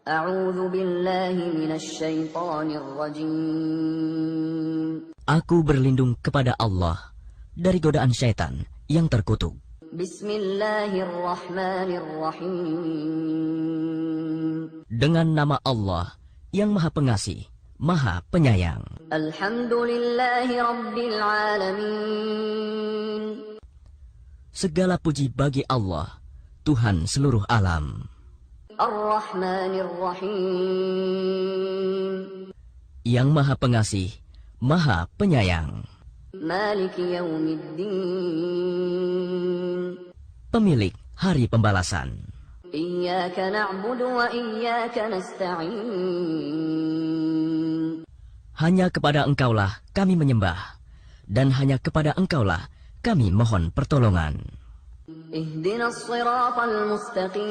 A'udzu billahi minasy syaithanir rajim. Aku berlindung kepada Allah dari godaan syaitan yang terkutuk. Bismillahirrahmanirrahim. Dengan nama Allah yang Maha Pengasih, Maha Penyayang. Alhamdulillahi rabbil alamin. Segala puji bagi Allah, Tuhan seluruh alam. Ar-Rahmanir-Rahim. Yang Maha Pengasih, Maha Penyayang. Maliki yaumiddin. Pemilik hari pembalasan. Iyyaka na'budu wa iyyaka nasta'in. Hanya kepada Engkaulah kami menyembah, dan hanya kepada Engkaulah kami mohon pertolongan. Ihdinas shiratal mustaqim.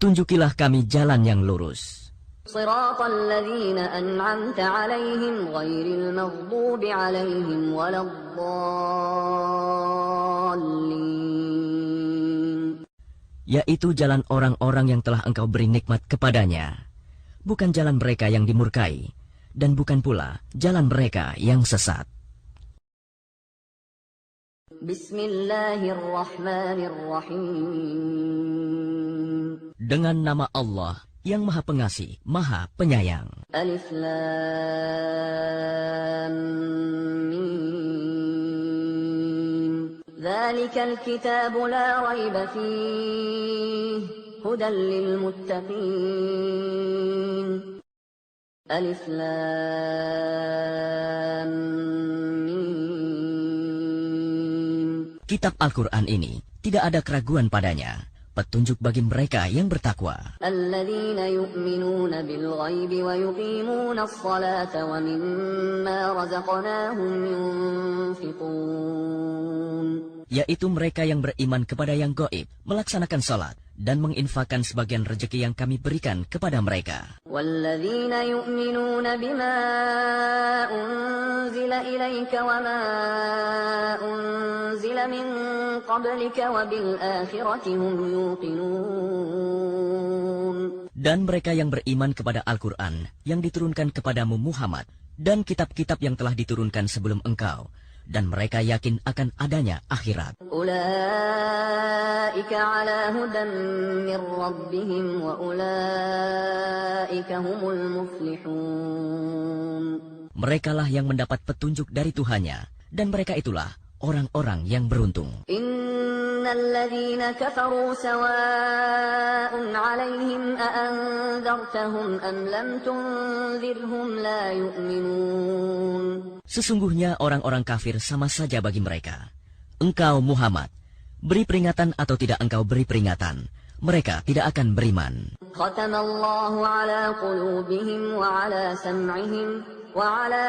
Tunjukilah kami jalan yang lurus. Shiratal ladzina an'amta 'alaihim ghairil maghdubi 'alaihim waladdallin. Yaitu jalan orang-orang yang telah Engkau beri nikmat kepadanya, bukan jalan mereka yang dimurkai, dan bukan pula jalan mereka yang sesat. Bismillahirrahmanirrahim. Dengan nama Allah yang Maha Pengasih, Maha Penyayang. Alif Lam Mim. Dzalikal kitabu la raiba fihi hudan lil muttaqin. Alif Lam Mim. Kitab Al-Quran ini tidak ada keraguan padanya, petunjuk bagi mereka yang bertakwa. Alladzina yu'minuna bil ghaibi wa yuqimuna as-salata wa mimma razaqnahum yunfiqun. Yaitu mereka yang beriman kepada yang gaib, melaksanakan salat, dan menginfakkan sebagian rezeki yang kami berikan kepada mereka. Walladzina yu'minuna bima unzila ilaika wa ma unzila min qablika wa bil akhirati hum yuqinun. Dan mereka yang beriman kepada Al-Quran yang diturunkan kepadamu Muhammad, dan kitab-kitab yang telah diturunkan sebelum engkau, dan mereka yakin akan adanya akhirat. Ulaika ala hudan min rabbihim wa ulaika humul muflihun. Merekalah yang mendapat petunjuk dari Tuhannya, dan mereka itulah orang-orang yang beruntung. Innal ladzina kafaru sawa'un 'alaihim a anzartahum am lam tunzirhum la yu'minun. Sesungguhnya orang-orang kafir sama saja bagi mereka. Engkau Muhammad, beri peringatan atau tidak engkau beri peringatan, mereka tidak akan beriman. Khatamallahu ala qulubihim wa ala sam'ihim wa ala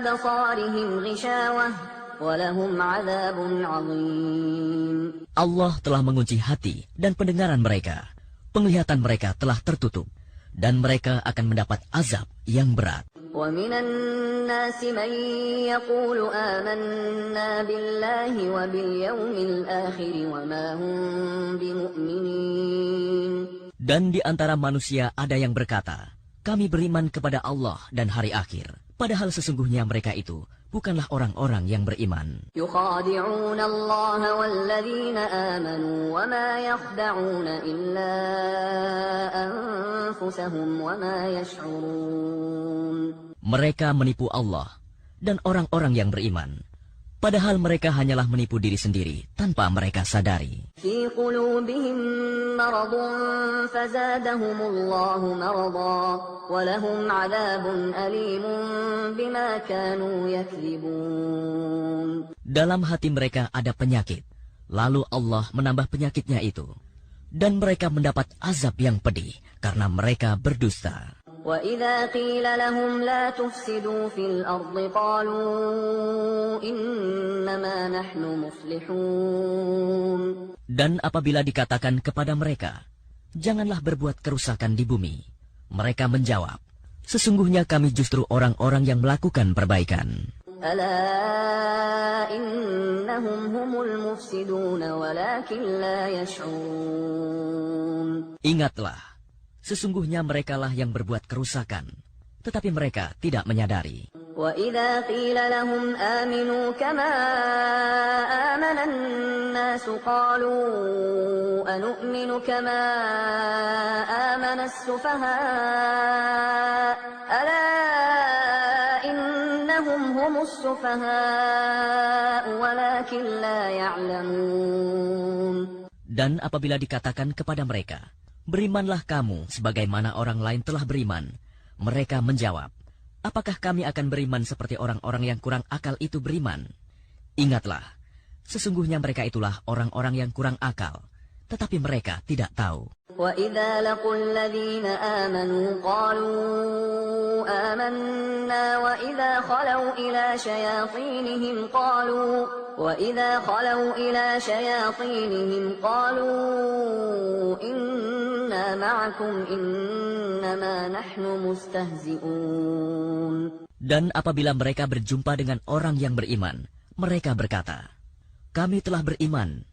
absarihim ghishawah wa lahum 'adzabun 'adzim. Allah telah mengunci hati dan pendengaran mereka. Penglihatan mereka telah tertutup, dan mereka akan mendapat azab yang berat. وَمِنَ النَّاسِ مَن يَقُولُ آمَنَّا بِاللَّهِ وَبِالْيَوْمِ الْآخِرِ وَمَا هُم بِمُؤْمِنِينَ. Dan di antara manusia ada yang berkata, kami beriman kepada Allah dan hari akhir. Padahal sesungguhnya mereka itu bukanlah orang-orang yang beriman. يُخَادِعُونَ اللَّهَ وَالَّذِينَ آمَنُوا وَمَا يَخْدَعُونَ إِلَّا أَنفُسَهُمْ وَمَا يَشْعُرُونَ. Mereka menipu Allah dan orang-orang yang beriman. Padahal mereka hanyalah menipu diri sendiri tanpa mereka sadari. فِي قُلُوبِهِم مَّرَضٌ فَزَادَهُمُ اللَّهُ مَرَضًا وَلَهُمْ عَذَابٌ أَلِيمٌ بِمَا كَانُوا يَكْذِبُونَ. Dalam hati mereka ada penyakit, lalu Allah menambah penyakitnya itu. Dan mereka mendapat azab yang pedih karena mereka berdusta. وَإِذَا قِيلَ لَهُمْ لَا تُفْسِدُوا فِي الْأَرْضِ قَالُوا إِنَّمَا نَحْنُ مُصْلِحُونَ. Dan apabila dikatakan kepada mereka, janganlah berbuat kerusakan di bumi, mereka menjawab, sesungguhnya kami justru orang-orang yang melakukan perbaikan. أَلَا إِنَّمَا إنهم هم المفسدون ولكن لا يشعرون. Ingatlah, sesungguhnya merekalah yang berbuat kerusakan, tetapi mereka tidak menyadari. وَإِذَا قِيلَ لَهُمْ آمِنُوا كَمَا آمَنَ النَّاسُ قَالُوا أَنُؤْمِنُ كَمَا آمَنَ السُّفَهَاءُ أَلَا إِنَّهُمْ هُمُ السُّفَهَاءُ وَلَكِنْ لَا يَعْلَمُونَ. Dan apabila dikatakan kepada mereka, berimanlah kamu sebagaimana orang lain telah beriman, mereka menjawab, apakah kami akan beriman seperti orang-orang yang kurang akal itu beriman? Ingatlah, sesungguhnya mereka itulah orang-orang yang kurang akal, tetapi mereka tidak tahu. وَإِذَا لَقُوا الَّذِينَ آمَنُوا قَالُوا آمَنَّا وَإِذَا خَلَوْا إِلَى شَيَاطِينِهِمْ قَالُوا إِنَّا مَعَكُمْ إِنَّمَا نَحْنُ مُسْتَهْزِئُونَ. Dan apabila mereka berjumpa dengan orang yang beriman, mereka berkata, kami telah beriman.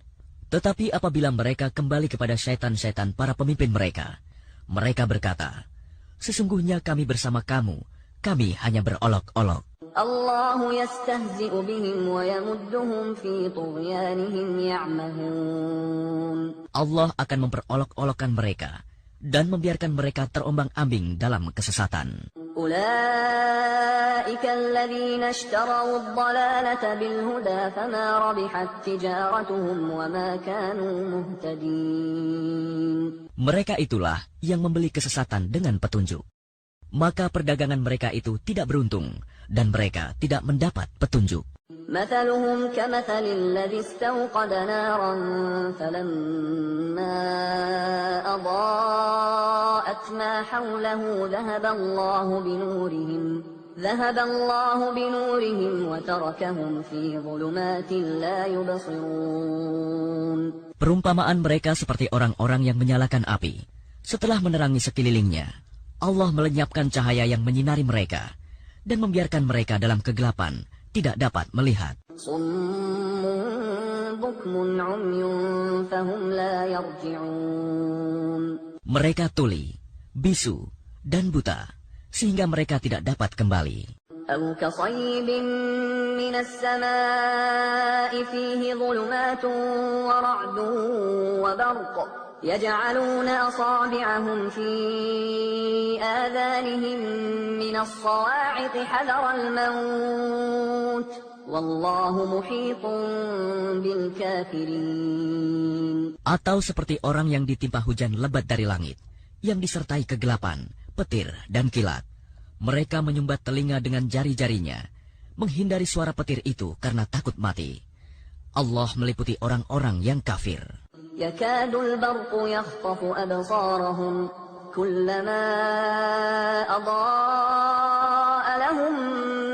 Tetapi apabila mereka kembali kepada syaitan-syaitan para pemimpin mereka, mereka berkata, sesungguhnya kami bersama kamu, kami hanya berolok-olok. الله يستهزئ بهم ويمدهم في طغيانهم يعمهون. Allah akan memperolok-olokkan mereka dan membiarkan mereka terombang-ambing dalam kesesatan. أولئك الذين اشتروا الضلالة بالهدى فما ربحت تجارتهم وما كانوا مهتدين. Mereka itulah yang membeli kesesatan dengan petunjuk. Maka perdagangan mereka itu tidak beruntung dan mereka tidak mendapat petunjuk. مثلهم كمثل الذي استوقد نارا فلما أضاءت ما حوله ذهب الله بنورهم وتركهم في ظلمات لا يبصرون. Perumpamaan mereka seperti orang-orang yang menyalakan api. Setelah menerangi sekelilingnya, Allah melenyapkan cahaya yang menyinari mereka dan membiarkan mereka dalam kegelapan, tidak dapat melihat. Mereka tuli, bisu, dan buta, sehingga mereka tidak dapat kembali. أو كصيب من السماء فيه ظلمات ورعد وبرق يجعلون أصابعهم في آذانهم من الصواعق حذر الموت والله محيط بالكافرين. Atau seperti orang yang ditimpa hujan lebat dari langit, yang disertai kegelapan, petir, dan kilat. Mereka menyumbat telinga dengan jari-jarinya, menghindari suara petir itu karena takut mati. Allah meliputi orang-orang yang kafir. يكاد البرق يخطف أبصارهم كلما أضاء لهم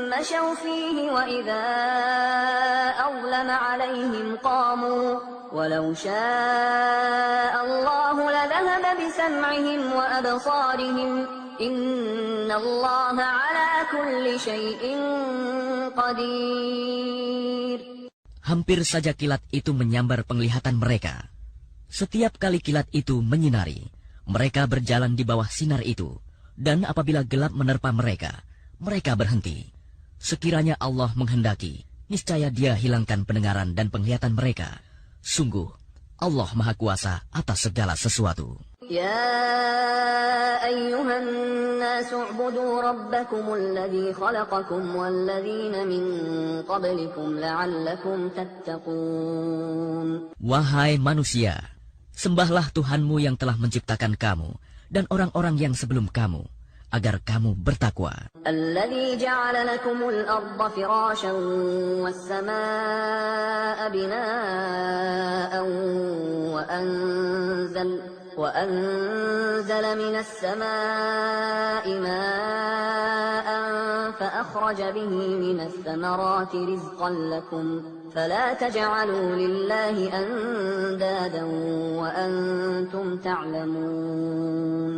مشوا فيه وإذا أظلم عليهم قاموا ولو شاء الله لذهب بسمعهم وأبصارهم إن الله على كل شيء قدير. Hampir saja kilat itu menyambar penglihatan mereka. Setiap kali kilat itu menyinari, mereka berjalan di bawah sinar itu, dan apabila gelap menerpa mereka, mereka berhenti. Sekiranya Allah menghendaki, niscaya Dia hilangkan pendengaran dan penglihatan mereka. Sungguh, Allah Maha Kuasa atas segala sesuatu. يا أيها الناس اعبدوا ربكم الذي خلقكم والذين من قبلكم لعلكم تتقون. Wahai manusia, sembahlah Tuhanmu yang telah menciptakan kamu dan orang-orang yang sebelum kamu, agar kamu bertakwa. الذي جعل لكم الأرض فراشا والسماء بناء وأنزل من السماء ماء فأخرج به من الثمرات رزقا لكم فلا تجعلوا لله أندادا وأنتم تعلمون.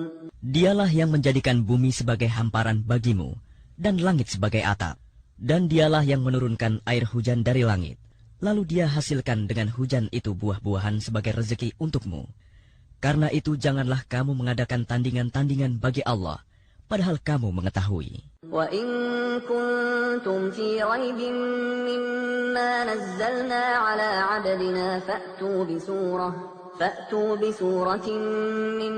Dialah yang menjadikan bumi sebagai hamparan bagimu dan langit sebagai atap, dan Dialah yang menurunkan air hujan dari langit, Lalu dia hasilkan dengan hujan itu buah-buahan sebagai rezeki untukmu. Karena itu janganlah kamu mengadakan tandingan-tandingan bagi Allah, padahal kamu mengetahui. وَإِن كُنتُمْ فِي رَيْبٍ مِّمَّا نَزَّلْنَا عَلَىٰ عَبْدِنَا فَأْتُوا بِسُورَةٍ مِّن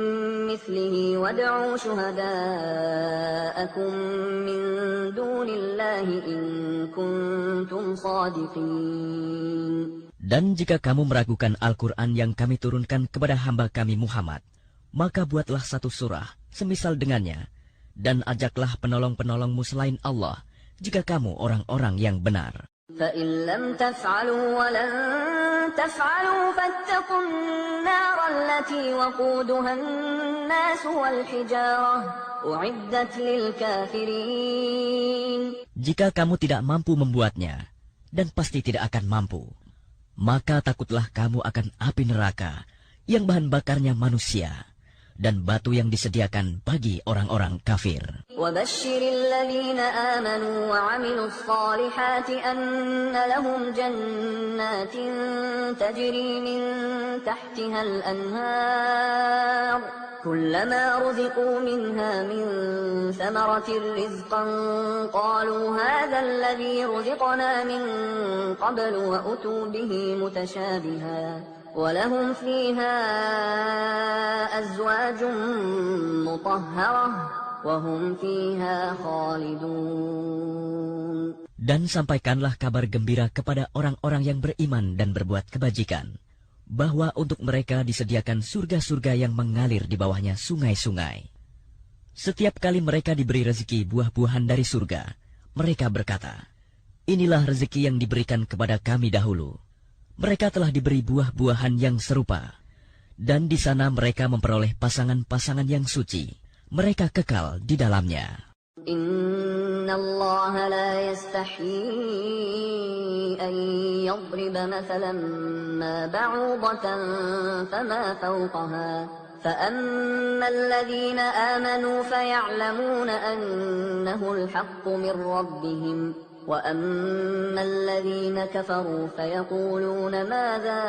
مِّثْلِهِ وَادْعُوا شُهَدَاءَكُم مِّن دُونِ اللَّهِ إِن كُنتُمْ صَادِقِينَ. Dan jika kamu meragukan Al-Quran yang kami turunkan kepada hamba kami Muhammad, maka buatlah satu surah semisal dengannya, dan ajaklah penolong-penolongmu selain Allah, jika kamu orang-orang yang benar. فَإِن لَّمْ تَفْعَلُوا وَلَن تَفْعَلُوا فَاتَّقُوا النَّارَ الَّتِي وَقُودُهَا النَّاسُ وَالْحِجَارَةُ أُعِدَّتْ لِلْكَافِرِينَ. Jika kamu tidak mampu membuatnya, dan pasti tidak akan mampu, maka takutlah kamu akan api neraka yang bahan bakarnya manusia dan batu yang disediakan bagi orang-orang kafir. وَبَشِّرِ الَّذِينَ آمَنُوا وَعَمِلُوا الصَّالِحَاتِ أَنَّ لَهُمْ جَنَّاتٍ تَجْرِي مِن تَحْتِهَا الْأَنْهَارُ كُلَّمَا رُزِقُوا مِنْهَا مِن ثَمَرَةٍ رِّزْقًا قَالُوا هَٰذَا الَّذِي رُزِقْنَا مِن قَبْلُ وَأُتُوا بِهِ مُتَشَابِهًا وَلَهُمْ فِيهَا أَزْوَاجٌ مُّطَهَّرَةٌ وَهُمْ فِيهَا خَالِدُونَ. Dan sampaikanlah kabar gembira kepada orang-orang yang beriman dan berbuat kebajikan, bahwa untuk mereka disediakan surga-surga yang mengalir di bawahnya sungai-sungai. Setiap kali mereka diberi rezeki buah-buahan dari surga, mereka berkata, "Inilah rezeki yang diberikan kepada kami dahulu." Mereka telah diberi buah-buahan yang serupa, dan di sana mereka memperoleh pasangan-pasangan yang suci. Mereka kekal di dalamnya. Inna Allah la yastahi an yadriba mathalan ma ba'udatan fama fawqaha فأما الذين آمنوا فيعلمون أنه الحق من ربهم وأما الذين كفروا فيقولون ماذا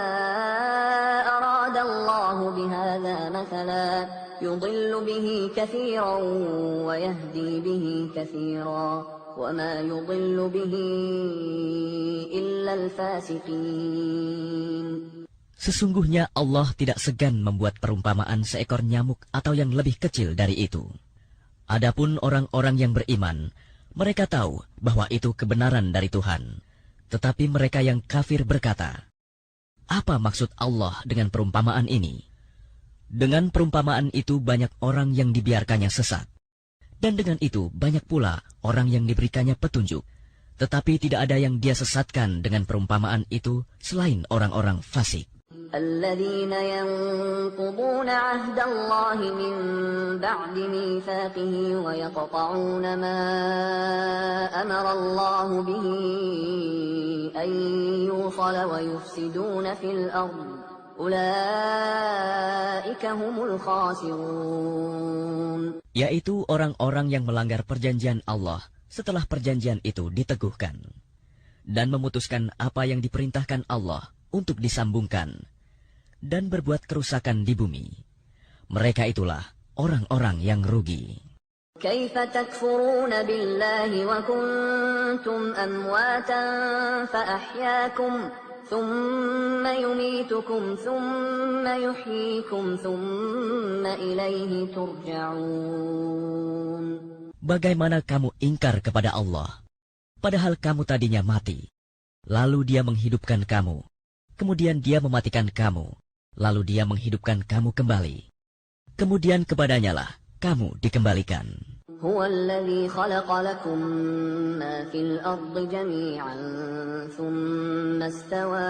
أراد الله بهذا مثلا يضل به كثيرا ويهدي به كثيرا وما يضل به إلا الفاسقين. Sesungguhnya Allah tidak segan membuat perumpamaan seekor nyamuk atau yang lebih kecil dari itu. Adapun orang-orang yang beriman, mereka tahu bahwa itu kebenaran dari Tuhan. Tetapi mereka yang kafir berkata, "Apa maksud Allah dengan perumpamaan ini?" Dengan perumpamaan itu banyak orang yang dibiarkannya sesat. Dan dengan itu banyak pula orang yang diberikannya petunjuk. Tetapi tidak ada yang dia sesatkan dengan perumpamaan itu selain orang-orang fasik. الذين ينقضون عهد الله من بعد ميثاقه ويقطعون ما أمر الله به أن يوصل ويفسدون في الأرض أولئك هم الخاسرون. Yaitu orang-orang yang melanggar perjanjian Allah setelah perjanjian itu diteguhkan dan memutuskan apa yang diperintahkan Allah untuk disambungkan dan berbuat kerusakan di bumi. Mereka itulah orang-orang yang rugi. Kaifa takfuruna billahi wa kuntum amwatan fa ahyaakum thumma yumitukum thumma yuhyikum thumma ilaihi turja'un. Bagaimana kamu ingkar kepada Allah, padahal kamu tadinya mati, lalu Dia menghidupkan kamu, kemudian Dia mematikan kamu, lalu Dia menghidupkan kamu kembali. Kemudian kepadanyalah kamu dikembalikan. Huwa alladhi khalaqa lakum ma fil ardi jami'an thumma istawa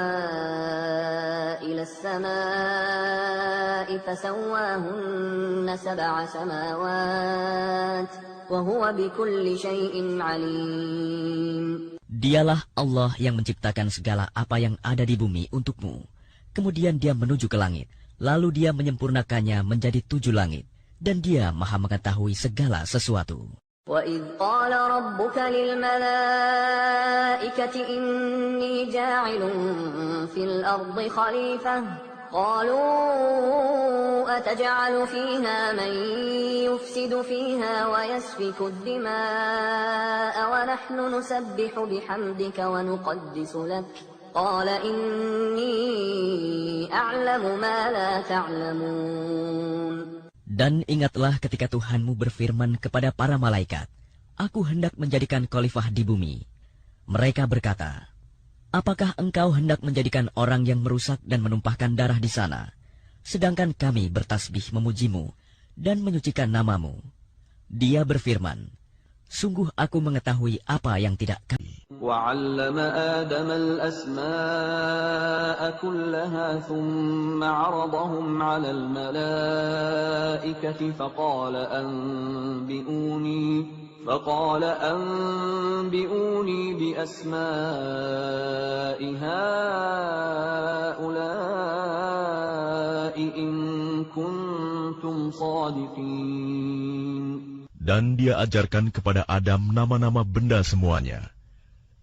ila as-sama'i fasawwahunna sab'a samawat wa huwa bikulli syai'in 'alim. Dialah Allah yang menciptakan segala apa yang ada di bumi untukmu. Kemudian Dia menuju ke langit, lalu Dia menyempurnakannya menjadi 7 langit, dan Dia Maha mengetahui segala sesuatu. وَإِذْ قَالَ رَبُّكَ لِلْمَلَائِكَةِ إِنِّي جَاعِلٌ فِي الْأَرْضِ خَلِيفَةً قَالُوا أَتَجْعَلُ فِيهَا مَن يُفْسِدُ فِيهَا وَيَسْفِكُ الدِّمَاءَ وَنَحْنُ نُسَبِّحُ بِحَمْدِكَ وَنُقَدِّسُ لَكَ قَالَ إِنِّي أَعْلَمُ مَا لَا تَعْلَمُونَ. Dan ingatlah ketika Tuhanmu berfirman kepada para malaikat, Aku hendak menjadikan khalifah di bumi. Mereka berkata, Apakah engkau hendak menjadikan orang yang merusak dan menumpahkan darah di sana, sedangkan kami bertasbih memujimu dan menyucikan namamu? Dia berfirman, Sungguh aku mengetahui apa yang tidak kami. وَعَلَّمَ آدَمَ الْأَسْمَاءَ كُلَّهَا ثُمَّ عَرَضَهُمْ عَلَى الْمَلَائِكَةِ فقال أنبئوني بأسماء هؤلاء إن كنتم صادقين. Dan dia ajarkan kepada Adam nama-nama benda semuanya.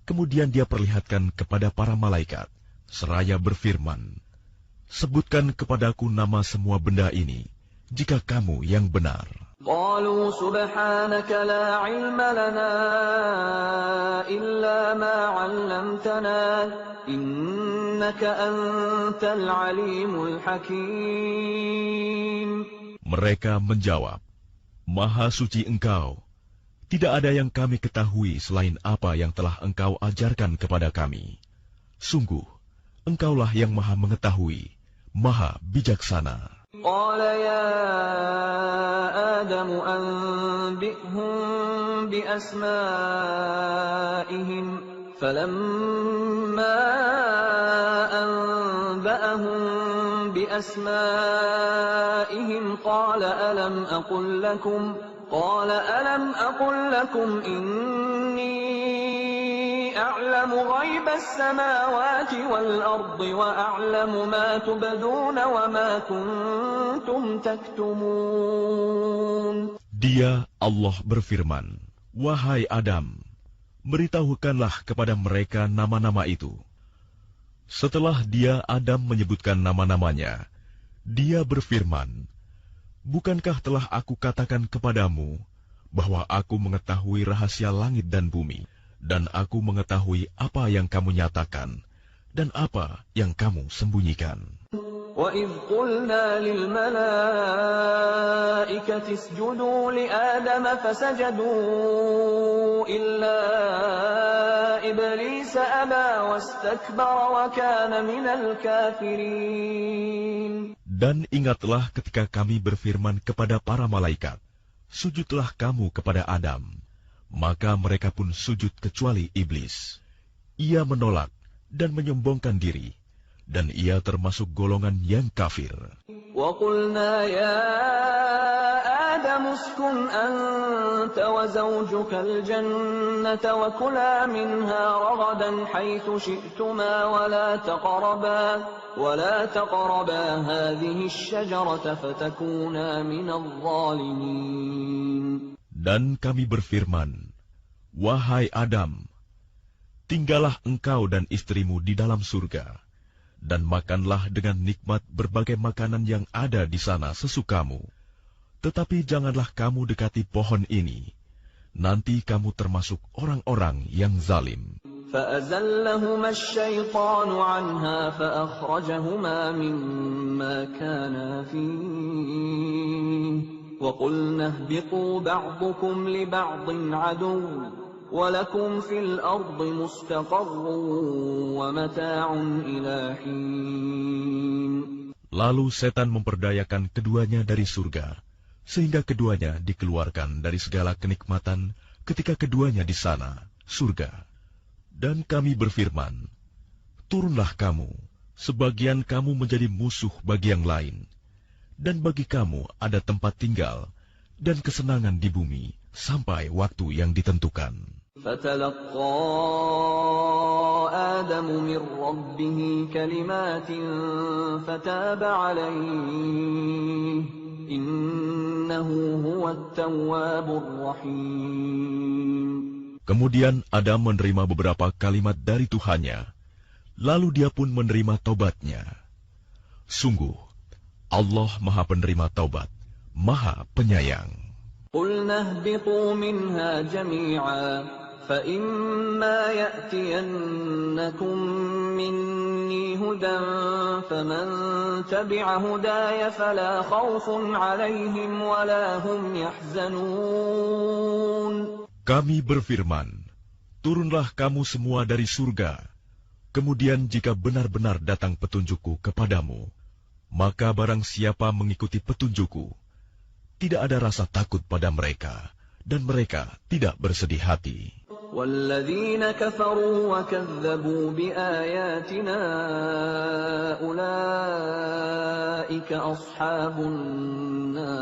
Kemudian dia perlihatkan kepada para malaikat, seraya berfirman, Sebutkan kepadaku nama semua benda ini, jika kamu yang benar. قالوا سبحانك لا علم لنا إلا ما علمتنا إنك أنت العليم الحكيم. Mereka menjawab, Maha suci Engkau, tidak ada yang kami ketahui selain apa yang telah Engkau ajarkan kepada kami. Sungguh, Engkaulah yang maha mengetahui, maha bijaksana. قال يا آدم أنبئهم بأسمائهم فلما أنبأهم بأسمائهم قال ألم أقل لكم إني أعلم غيب السماوات والأرض وأعلم ما تبدون وما كنتم تكتمون. Dia, Allah berfirman, Wahai Adam, beritahukanlah kepada mereka nama-nama itu. Setelah dia, Adam, menyebutkan nama-namanya, dia berfirman, Bukankah telah aku katakan kepadamu bahwa aku mengetahui rahasia langit dan bumi, dan aku mengetahui apa yang kamu nyatakan dan apa yang kamu sembunyikan. وَإِذْ قُلْنَا لِلْمَلَائِكَةِ اسْجُدُوا لِآدَمَ فَسَجَدُوا إِلَّا إِبْلِيسَ أَبَى وَاسْتَكْبَرَ وَكَانَ مِنَ الْكَافِرِينَ. Dan ingatlah ketika kami berfirman kepada para malaikat, Sujudlah kamu kepada Adam. Maka mereka pun sujud kecuali iblis. Ia menolak dan menyombongkan diri, dan ia termasuk golongan yang kafir. وَقُلْنَا يَا آدَمُ اسْكُنْ أَنْتَ وَزَوْجُكَ الْجَنَّةَ وَكُلَا مِنْهَا رَغَدًا حَيْثُ شِئْتُمَا وَلَا تَقْرَبَا هَذِهِ الشَّجَرَةَ فَتَكُونَا مِنَ الظَّالِمِينَ. Dan kami berfirman, Wahai Adam, tinggallah engkau dan istrimu di dalam surga, dan makanlah dengan nikmat berbagai makanan yang ada di sana sesukamu. Tetapi janganlah kamu dekati pohon ini, nanti kamu termasuk orang-orang yang zalim. فَأَزَلَّهُمَا الشَّيْطَانُ عَنْهَا فَأَخْرَجَهُمَا مِمَّا كَانَا فِيهِ وَقُلْنَا اهْبِطُوا بَعْضُكُمْ لِبَعْضٍ عَدُوٌّ وَلَكُمْ فِي الْأَرْضِ مُسْتَقَرٌّ وَمَتَاعٌ إِلَى حِينٍ. Lalu setan memperdayakan keduanya dari surga, sehingga keduanya dikeluarkan dari segala kenikmatan ketika keduanya di sana, surga. Dan kami berfirman, Turunlah kamu, sebagian kamu menjadi musuh bagi yang lain, dan bagi kamu ada tempat tinggal dan kesenangan di bumi sampai waktu yang ditentukan. فَتَلَقَّى آدَمُ مِنْ رَبِّهِ كَلِمَاتٍ فَتَابَ عَلَيْهِ إنه هو التواب الرحيم. Kemudian Adam menerima beberapa kalimat dari Tuhannya, lalu dia pun menerima taubatnya. Sungguh, Allah Maha Penerima Taubat, Maha Penyayang. قُلْنَا اهْبِطُوا مِنْهَا جَمِيعًا فَإِمَّا يَأْتِيَنَّكُم مِّنِّي هُدًى فَمَن تَبِعَ هُدَايَ فَلَا خَوْفٌ عَلَيْهِمْ وَلَا هُمْ يَحْزَنُونَ. Kami berfirman, turunlah kamu semua dari surga. Kemudian jika benar-benar datang petunjukku kepadamu, maka barang siapa mengikuti petunjukku, tidak ada rasa takut pada mereka, dan mereka tidak bersedih hati. وَالَّذِينَ كَفَرُوا وَكَذَّبُوا بِآيَاتِنَا أُولَئِكَ أَصْحَابُ النَّارِ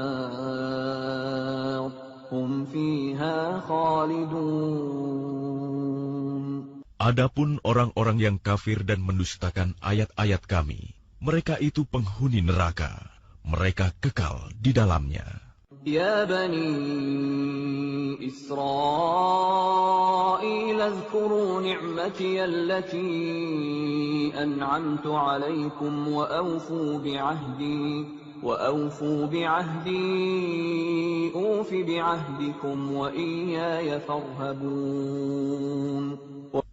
هُمْ فِيهَا خَالِدُونَ. Adapun orang-orang yang kafir dan mendustakan ayat-ayat kami, mereka itu penghuni neraka, mereka kekal di dalamnya. يا بني إسرائيل اذكروا نعمتي التي أنعمت عليكم وأوفوا بعهدي أوف بعهدكم وإياي فارهبون.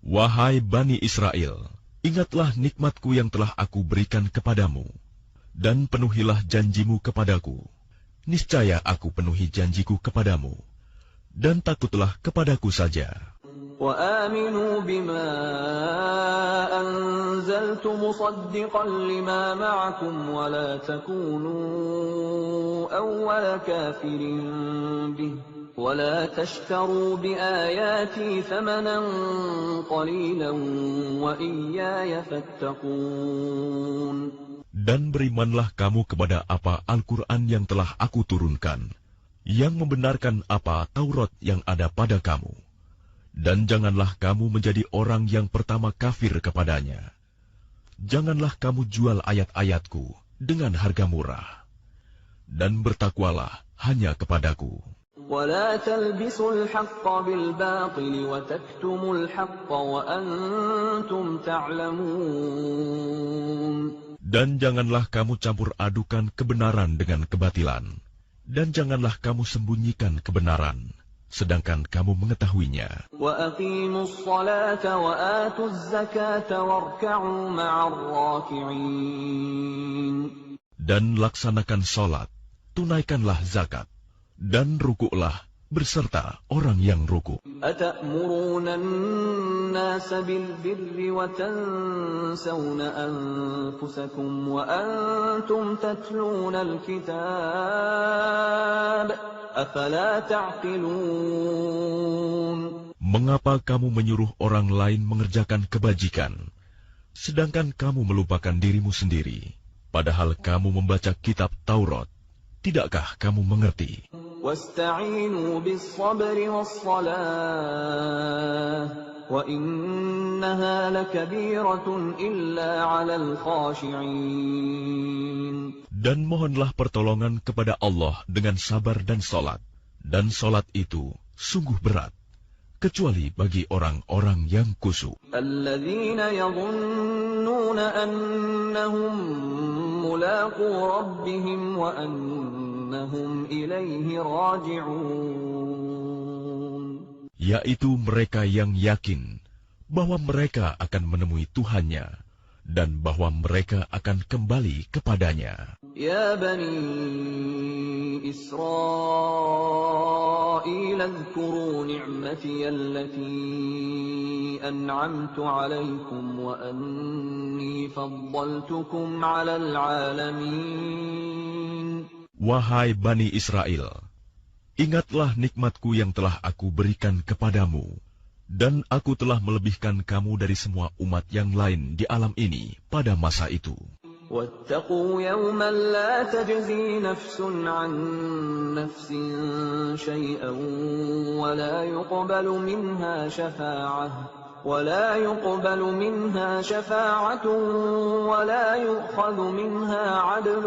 Wahai Bani Israel, ingatlah nikmatku yang telah aku berikan kepadamu, dan penuhilah janjimu kepadaku. Niscaya aku penuhi janjiku kepadamu, dan takutlah kepadaku saja. وآمنوا بما أنزلت مصدقا لما معكم ولا تكونوا أول كافر به ولا تشتروا بآياتي ثمنا قليلا وإياي فاتقون. Dan berimanlah kamu kepada apa Al-Quran yang telah aku turunkan, yang membenarkan apa Taurat yang ada pada kamu. Dan janganlah kamu menjadi orang yang pertama kafir kepadanya. Janganlah kamu jual ayat-ayatku dengan harga murah. Dan bertakwalah hanya kepadaku. ولا تلبسوا الحق بالباطل وتكتموا الحق وأنتم تعلمون. Dan janganlah kamu campur adukan kebenaran dengan kebatilan, dan janganlah kamu sembunyikan kebenaran, sedangkan kamu mengetahuinya. وَأَقِيمُوا الصَّلَاةَ وَآتُوا الزَّكَاةَ وَارْكَعُوا مَعَ الرَّاكِعِينَ. Dan laksanakan salat, tunaikanlah zakat, dan rukuklah berserta orang yang rukuk. أَتَأْمُرُونَ النَّاسَ بِالْبِرِّ وَتَنْسَوْنَ أَنفُسَكُمْ وَأَنْتُمْ تَتْلُونَ الْكِتَابَ أَفَلَا تَعْقِلُونَ. Mengapa kamu menyuruh orang lain mengerjakan kebajikan, sedangkan kamu melupakan dirimu sendiri, padahal kamu membaca kitab Taurat? Tidakkah kamu mengerti? وَاسْتَعِينُوا بِالصَّبْرِ وَالصَّلَاةِ وَإِنَّهَا لَكَبِيرَةٌ إِلَّا عَلَى الْخَاشِعِينَ. Dan mohonlah pertolongan kepada Allah dengan sabar dan salat, dan salat itu sungguh berat, kecuali bagi orang-orang yang khusyuk. الَّذِينَ يَظُنُّونَ أَنَّهُمْ مُلَاقُو رَبِّهِمْ وَأَنَّهُمْ إِلَيْهِ رَاجِعُونَ. Yaitu mereka yang yakin bahwa mereka akan menemui Tuhannya, dan bahwa mereka akan kembali kepadanya. Ya Bani Israel, اذكروا نعمتي التي أنعمت عليكم وأني فضلتكم على العالمين. Wahai Bani Israel, ingatlah nikmatku yang telah aku berikan kepadamu, dan aku telah melebihkan kamu dari semua umat yang lain di alam ini pada masa itu. وَاتَّقُوا يَوْمًا لَا تَجْزِي نَفْسٌ عَن نَّفْسٍ شَيْئًا وَلَا يُقْبَلُ مِنْهَا شَفَاعَةٌ ولا يقبل منها شفاعة ولا يؤخذ منها عدل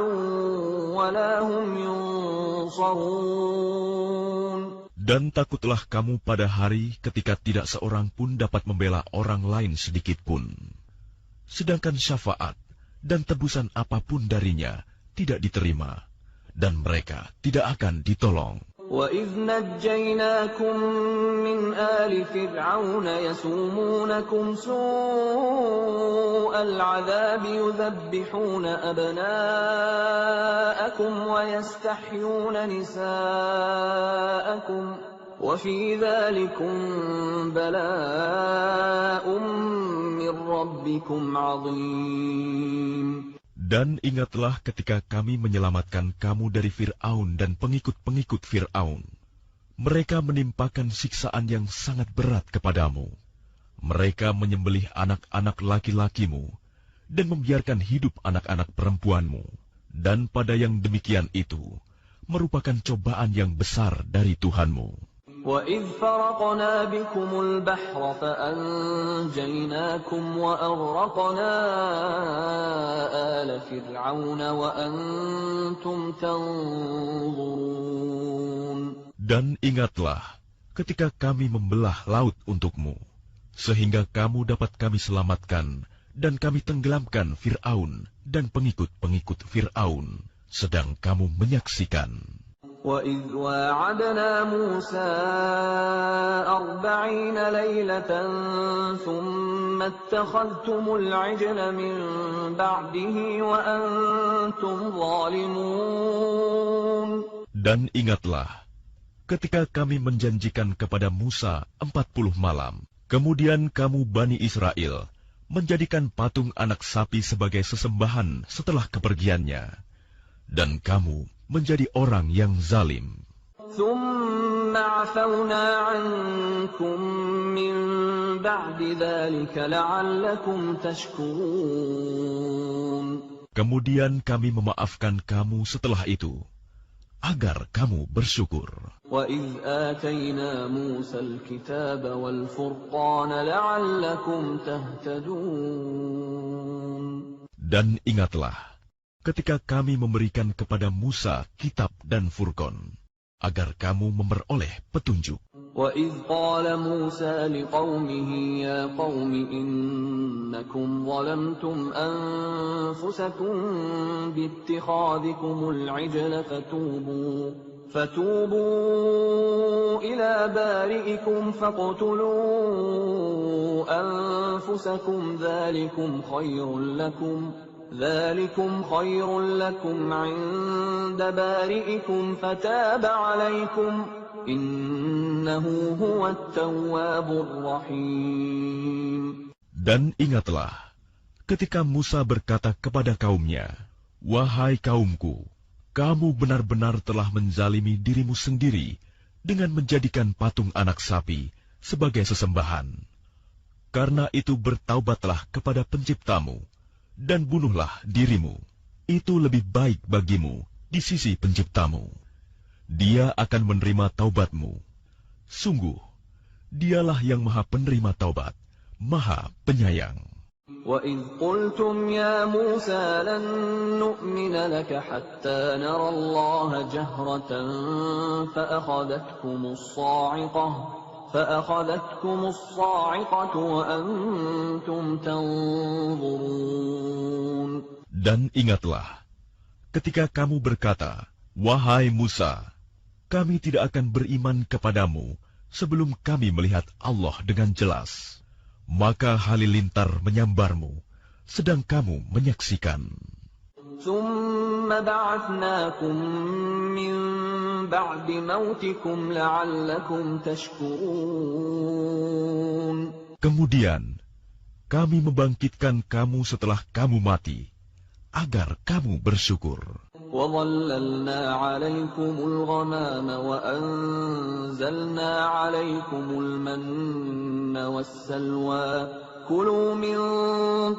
ولا هم ينصرون. Dan takutlah kamu pada hari ketika tidak seorang pun dapat membela orang lain sedikit pun. Sedangkan syafaat dan tebusan apapun darinya tidak diterima, dan mereka tidak akan ditolong. وَإِذْ نَجَّيْنَاكُمْ مِنْ آلِ فِرْعَوْنَ يَسُومُونَكُمْ سُوءَ الْعَذَابِ يُذَبِّحُونَ أَبْنَاءَكُمْ وَيَسْتَحْيُونَ نِسَاءَكُمْ وَفِي ذَلِكُمْ بَلَاءٌ مِّن رَّبِّكُمْ عَظِيمٌ. Dan ingatlah ketika kami menyelamatkan kamu dari Fir'aun dan pengikut-pengikut Fir'aun. Mereka menimpakan siksaan yang sangat berat kepadamu. Mereka menyembelih anak-anak laki-lakimu dan membiarkan hidup anak-anak perempuanmu. Dan pada yang demikian itu merupakan cobaan yang besar dari Tuhanmu. وَإِذْ فَرَقْنَا بِكُمُ الْبَحْرَ فَأَنْجَيْنَاكُمْ وَأَغْرَقْنَا آلَ فِرْعَوْنَ وَأَنْتُمْ تَنْظُرُونَ. Dan ingatlah ketika kami membelah laut untukmu, sehingga kamu dapat kami selamatkan dan kami tenggelamkan Fir'aun dan pengikut-pengikut Fir'aun, sedang kamu menyaksikan. وَإِذْ وَاعَدْنَا مُوسَىٰ 40 لَيْلَةً ثُمَّ اتَّخَذْتُمُ الْعِجْلَ مِن بَعْدِهِ وَأَنْتُمْ ظَالِمُونَ. Dan ingatlah ketika kami menjanjikan kepada Musa 40 malam, kemudian kamu Bani Israel menjadikan patung anak sapi sebagai sesembahan setelah kepergiannya, dan kamu menjadi orang yang zalim. ثُمَّ عَفَوْنَا عَنْكُمْ مِنْ بَعْدِ ذَلِكَ لَعَلَّكُمْ تَشْكُرُونَ. Kemudian kami memaafkan kamu setelah itu, agar kamu bersyukur. وَإِذْ آتَيْنَا مُوسَى الْكِتَابَ وَالْفُرْقَانَ لَعَلَّكُمْ تَهْتَدُونَ. Dan ingatlah ketika kami memberikan kepada Musa kitab dan Furqan, agar kamu memperoleh petunjuk. وَإِذْ قَالَ مُوسَى لِقَوْمِهِ يَا قَوْمِ إِنَّكُمْ ظَلَمْتُمْ أَنفُسَكُمْ بِاتِّخَاذِكُمُ الْعِجْلَ فَتُوبُوا إِلَى بَارِئِكُمْ فَاقْتُلُوا أَنفُسَكُمْ ذَلِكُمْ خَيْرٌ لَكُمْ عِندَ بَارِئِكُمْ فَتَابَ عَلَيْكُمْ إِنَّهُ هُوَ التَّوَّابُ الرَّحِيمُ. Dan ingatlah ketika Musa berkata kepada kaumnya, "Wahai kaumku, kamu benar-benar telah menzalimi dirimu sendiri dengan menjadikan patung anak sapi sebagai sesembahan. Karena itu bertaubatlah kepada Penciptamu, dan bunuhlah dirimu. Itu lebih baik bagimu di sisi Penciptamu. Dia akan menerima taubatmu. Sungguh, Dialah yang Maha Penerima Taubat, Maha Penyayang." وَإِذْ قُلْتُمْ يَا مُوسَى لَن نُّؤْمِنَ لَكَ حَتَّىٰ نَرَى اللَّهَ جَهْرَةً فَأَخَذَتْكُمُ الصَّاعِقَةُ وَأَنْتُمْ تَنظُرُونَ. Dan ingatlah, ketika kamu berkata, "Wahai Musa, kami tidak akan beriman kepadamu sebelum kami melihat Allah dengan jelas." Maka halilintar menyambarmu, sedang kamu menyaksikan. ثُمَّ بَعَثْنَاكُم مِّن بَعْدِ مَوْتِكُمْ لَعَلَّكُمْ تَشْكُرُونَ. Kemudian kami membangkitkan kamu setelah kamu mati, agar kamu bersyukur. وَظَلَّلْنَا عَلَيْكُمُ الْغَمَامَ وَأَنزَلْنَا عَلَيْكُمُ الْمَنَّ وَالسَّلْوَىٰ كُلُوا مِن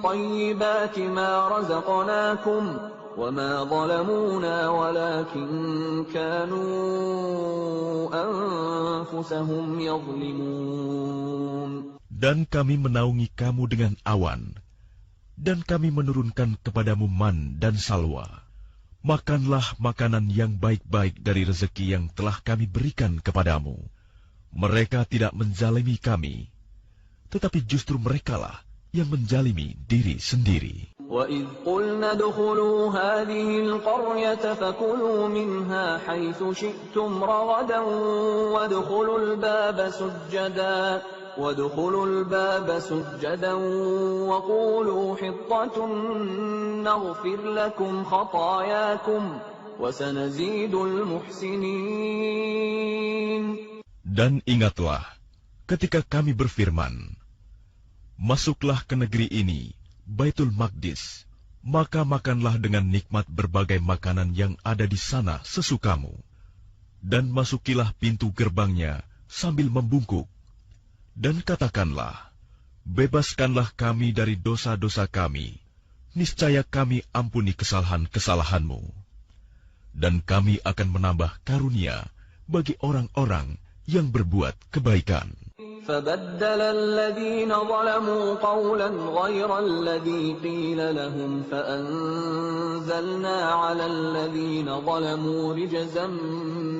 طَيِّبَاتِ مَا رَزَقْنَاكُمْ وَمَا ظَلَمُونَا وَلَٰكِن كَانُوا أَنفُسَهُمْ يَظْلِمُونَ. Dan kami menaungi kamu dengan awan, dan kami menurunkan kepadamu man dan salwa. Makanlah makanan yang baik-baik dari rezeki yang telah kami berikan kepadamu. Mereka tidak menzalimi kami, tetapi justru merekalah yang menzalimi diri sendiri. وَإِذْ قُلْنَا ادْخُلُوا هَٰذِهِ الْقَرْيَةَ فَكُلُوا مِنْهَا حَيْثُ شِئْتُمْ رَغَدًا وَادْخُلُوا الْبَابَ سُجَّدًا وَقُولُوا حِطَّةٌ نَّغْفِرْ لَكُمْ خَطَايَاكُمْ وَسَنَزِيدُ الْمُحْسِنِينَ. Dan ingatlah ketika kami berfirman, masuklah ke negeri ini, Baitul Maqdis, maka makanlah dengan nikmat berbagai makanan yang ada di sana sesukamu. Dan masukilah pintu gerbangnya sambil membungkuk. Dan katakanlah, bebaskanlah kami dari dosa-dosa kami, niscaya kami ampuni kesalahan-kesalahanmu. Dan kami akan menambah karunia bagi orang-orang yang berbuat kebaikan. فَبَدَّلَ الَّذِينَ ظَلَمُوا قَوْلًا غَيْرَ الَّذِي قِيلَ لَهُمْ فَأَنزَلْنَا عَلَى الَّذِينَ ظَلَمُوا رِجْزًا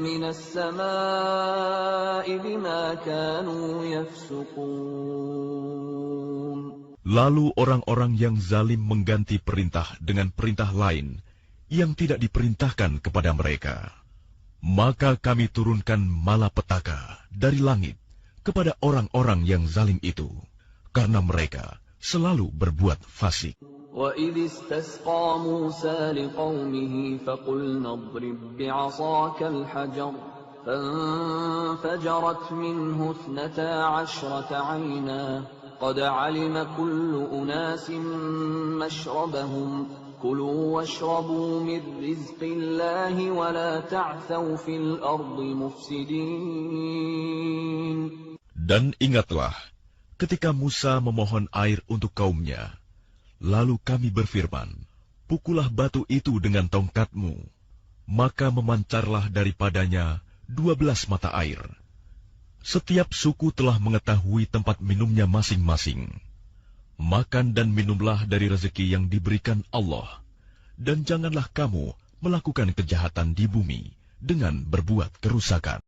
مِّنَ السَّمَاءِ بِمَا كَانُوا يَفْسُقُونَ. Lalu orang-orang yang zalim mengganti perintah dengan perintah lain yang tidak diperintahkan kepada mereka. Maka kami turunkan malapetaka dari langit kepada orang-orang yang zalim itu, karena mereka selalu berbuat fasik. وَإِذِ اسْتَسْقَىٰ مُوسَىٰ لِقَوْمِهِ فَقُلْنَا اضْرِب بِّعَصَاكَ الْحَجَرَ فَانفَجَرَتْ مِنْهُ 12 عَيْنًا قَدْ عَلِمَ كُلُّ أُنَاسٍ مَّشْرَبَهُمْ كُلُوا وَاشْرَبُوا مِن رِّزْقِ اللَّهِ وَلَا تَعْثَوْا فِي الْأَرْضِ مُفْسِدِينَ. Dan ingatlah ketika Musa memohon air untuk kaumnya, lalu kami berfirman, pukullah batu itu dengan tongkatmu, maka memancarlah daripadanya 12 mata air. Setiap suku telah mengetahui tempat minumnya masing-masing. Makan dan minumlah dari rezeki yang diberikan Allah, dan janganlah kamu melakukan kejahatan di bumi dengan berbuat kerusakan.